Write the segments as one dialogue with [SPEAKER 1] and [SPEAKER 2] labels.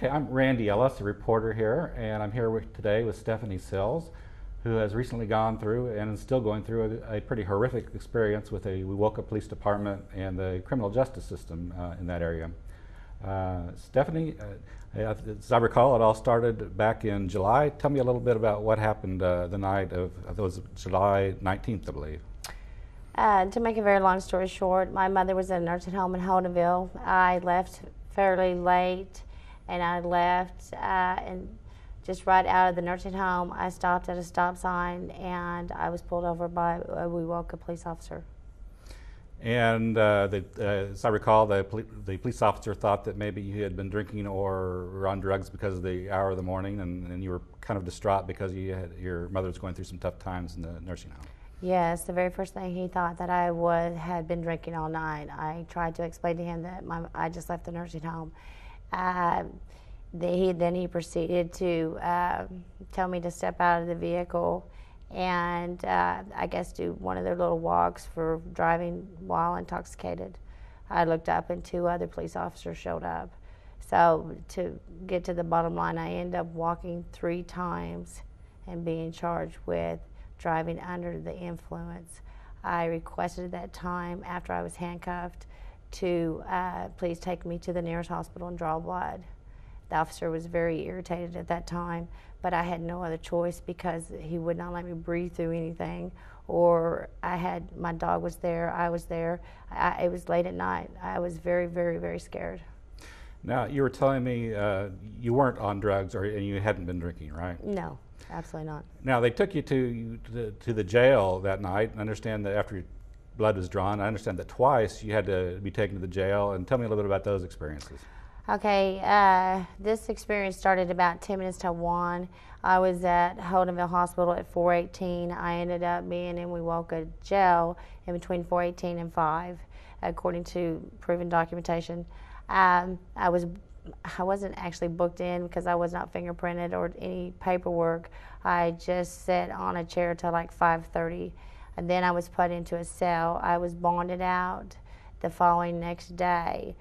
[SPEAKER 1] Okay, I'm Randy Ellis, a reporter here, and I'm here today with Stephanie Sills, who has recently gone through and is still going through a pretty horrific experience with a Wewoka Police Department and the criminal justice system in that area. Stephanie, as I recall, it all started back in July. Tell me a little bit about what happened the night of, it was July 19th, I believe.
[SPEAKER 2] To make a very long story short, my mother was at a nursing home in Holdenville. I left fairly late, and I left and just right out of the nursing home, I stopped at a stop sign, and I was pulled over by a Wewoka police officer.
[SPEAKER 1] And as I recall, the police officer thought that maybe you had been drinking or were on drugs because of the hour of the morning, and you were kind of distraught because your mother was going through some tough times in the nursing home.
[SPEAKER 2] Yes, the very first thing he thought that I had been drinking all night. I tried to explain to him that I just left the nursing home. Then he proceeded to tell me to step out of the vehicle and I guess do one of their little walks for driving while intoxicated. I looked up and two other police officers showed up. So to get to the bottom line, I ended up walking 3 times and being charged with driving under the influence. I requested at that time, after I was handcuffed, to please take me to the nearest hospital and draw blood. The officer was very irritated at that time, but I had no other choice because he would not let me breathe through anything, or my dog was there, I was there. It was late at night. I was very, very, very scared.
[SPEAKER 1] Now, you were telling me you weren't on drugs and you hadn't been drinking, right?
[SPEAKER 2] No, absolutely not.
[SPEAKER 1] Now, they took you to the jail that night. I understand that after your blood was drawn, I understand that twice you had to be taken to the jail. And tell me a little bit about those experiences.
[SPEAKER 2] Okay, this experience started about 10 minutes to 1. I was at Holdenville Hospital at 4:18. I ended up being in Wewoka jail in between 4:18 and 5, according to proven documentation. I wasn't actually booked in because I was not fingerprinted or any paperwork. I just sat on a chair till like 5:30, and then I was put into a cell. I was bonded out the following next day.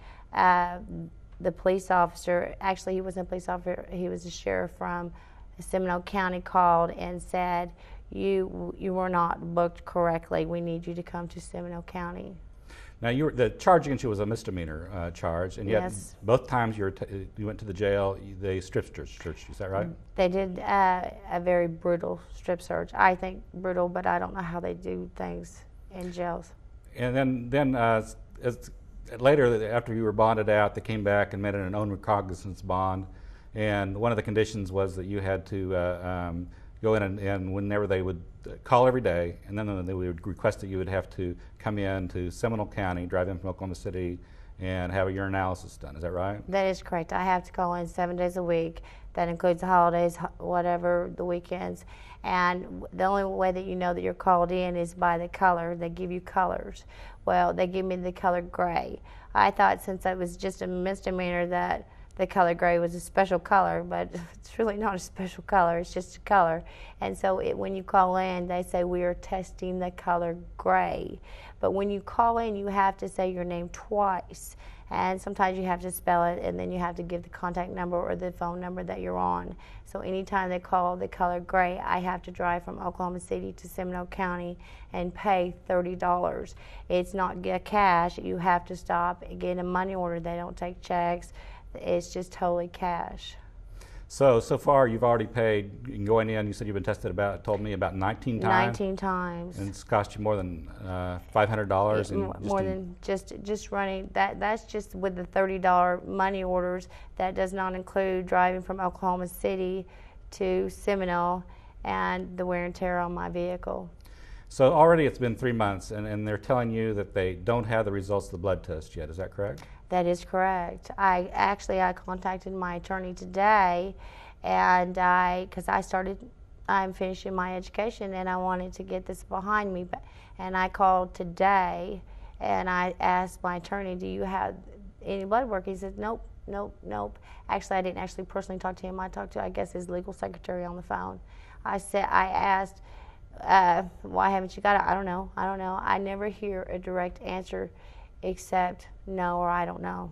[SPEAKER 2] The police officer, actually he wasn't a police officer, he was a sheriff from Seminole County, called and said, you were not booked correctly. We need you to come to Seminole County.
[SPEAKER 1] Now, the charge against you was a misdemeanor charge, and yet
[SPEAKER 2] Yes.
[SPEAKER 1] both times you went to the jail, they strip searched you. Is that right?
[SPEAKER 2] They did a very brutal strip search. I think brutal, but I don't know how they do things in jails.
[SPEAKER 1] And then later, after you were bonded out, they came back and made an own recognizance bond, and one of the conditions was that you had to go in and whenever they would call every day, and then they would request that you would have to come in to Seminole County, drive in from Oklahoma City, and have a urinalysis done. Is that right?
[SPEAKER 2] That is correct. I have to call in 7 days a week. That includes the holidays, whatever, the weekends. And the only way that you know that you're called in is by the color. They give you colors. Well, they give me the color gray. I thought since it was just a misdemeanor that the color gray was a special color, but it's really not a special color, it's just a color. And so when you call in, they say we are testing the color gray. But when you call in, you have to say your name twice. And sometimes you have to spell it, and then you have to give the contact number or the phone number that you're on. So anytime they call the color gray, I have to drive from Oklahoma City to Seminole County and pay $30. It's not cash. You have to stop and get a money order. They don't take checks. It's just totally cash.
[SPEAKER 1] So far you've already paid, going in, you said you've been tested told me about 19 times?
[SPEAKER 2] 19 times.
[SPEAKER 1] And it's cost you more than $500?
[SPEAKER 2] More than just running, that's just with the $30 money orders. That does not include driving from Oklahoma City to Seminole and the wear and tear on my vehicle.
[SPEAKER 1] So already it's been 3 months, and they're telling you that they don't have the results of the blood test yet. Is that correct?
[SPEAKER 2] That is correct. I contacted my attorney today, and I'm finishing my education, and I wanted to get this behind me. And I called today, and I asked my attorney, do you have any blood work? He said, nope. Actually, I didn't actually personally talk to him. I talked to, I guess, his legal secretary on the phone. I asked, why haven't you got it? I don't know. I never hear a direct answer except no or I don't know.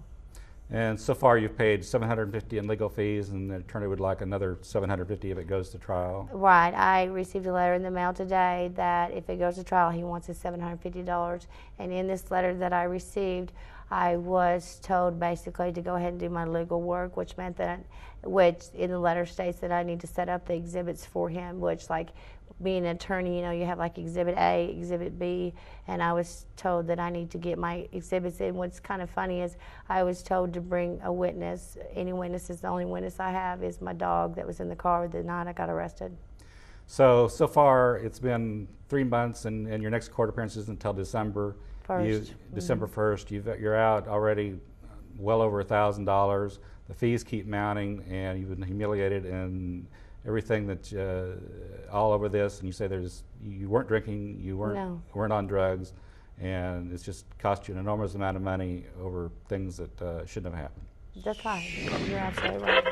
[SPEAKER 1] And so far you've paid $750 in legal fees, and the attorney would like another $750 if it goes to trial.
[SPEAKER 2] Right. I received a letter in the mail today that if it goes to trial, he wants his $750. And in this letter that I received, I was told basically to go ahead and do my legal work, which meant that, which in the letter states that I need to set up the exhibits for him, which, like being an attorney, you know, you have like Exhibit A, Exhibit B, and I was told that I need to get my exhibits in. What's kind of funny is I was told to bring a witness. Any witnesses, the only witness I have is my dog that was in the car the night I got arrested.
[SPEAKER 1] So far it's been 3 months, and your next court appearance isn't until December
[SPEAKER 2] 1st.
[SPEAKER 1] December 1st. You're out already well over $1,000. The fees keep mounting, and you've been humiliated and everything that all over this. And you say you weren't drinking, you weren't on drugs, and it's just cost you an enormous amount of money over things that shouldn't have happened.
[SPEAKER 2] That's right. You're absolutely right.